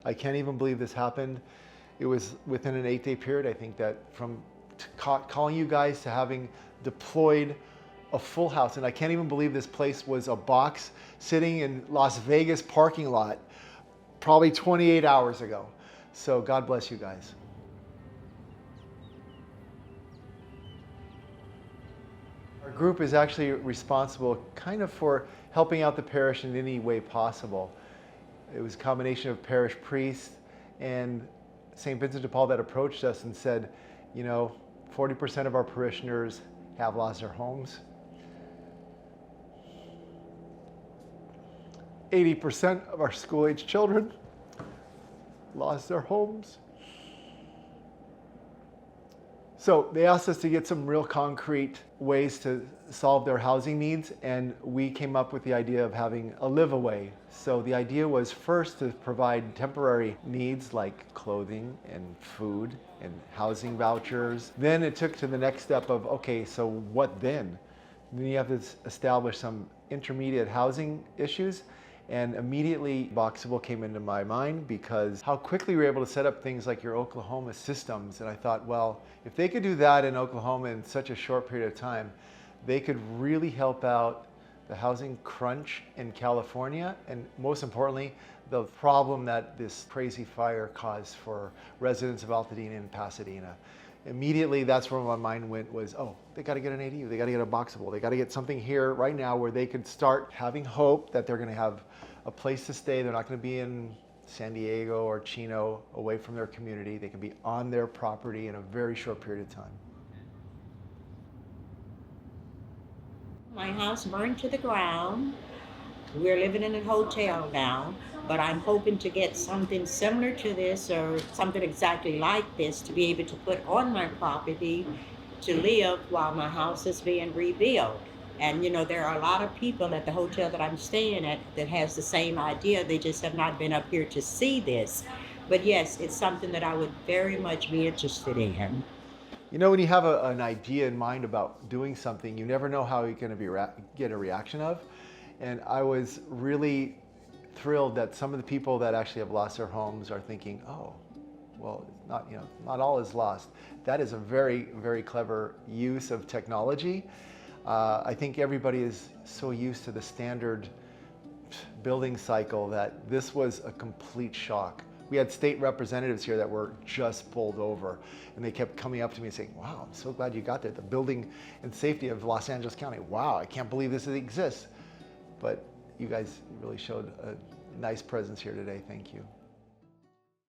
I can't even believe this happened. It was within an 8-day period. I think that from calling you guys to having deployed a full house, and I can't even believe this place was a box sitting in Las Vegas parking lot probably 28 hours ago. So God bless you guys. Our group is actually responsible kind of for helping out the parish in any way possible. It was a combination of parish priests and St. Vincent de Paul that approached us and said, you know, 40% of our parishioners have lost their homes. 80% of our school-age children lost their homes. So they asked us to get some real concrete ways to solve their housing needs, and we came up with the idea of having a live-away. So the idea was first to provide temporary needs like clothing and food and housing vouchers. Then it took to the next step of, okay, so what then? Then you have to establish some intermediate housing issues. And immediately BOXABL came into my mind because how quickly we were able to set up things like your Oklahoma systems. And I thought, well, if they could do that in Oklahoma in such a short period of time, they could really help out the housing crunch in California. And most importantly, the problem that this crazy fire caused for residents of Altadena and Pasadena. Immediately, that's where my mind went was, oh, they got to get an ADU, they got to get a BOXABL, they got to get something here right now where they could start having hope that they're going to have a place to stay. They're not going to be in San Diego or Chino away from their community. They can be on their property in a very short period of time. My house burned to the ground. We're living in a hotel now, but I'm hoping to get something similar to this or something exactly like this to be able to put on my property to live while my house is being rebuilt. And you know, there are a lot of people at the hotel that I'm staying at that has the same idea. They just have not been up here to see this. But yes, it's something that I would very much be interested in. You know, when you have an idea in mind about doing something, you never know how you're going to get a reaction of. And I was really thrilled that some of the people that actually have lost their homes are thinking, oh, well, not, you know, not all is lost. That is a very, very clever use of technology. I think everybody is so used to the standard building cycle that this was a complete shock. We had state representatives here that were just bowled over, and they kept coming up to me and saying, wow, I'm so glad you got there. The building and safety of Los Angeles County. Wow, I can't believe this exists. But you guys really showed a nice presence here today. Thank you.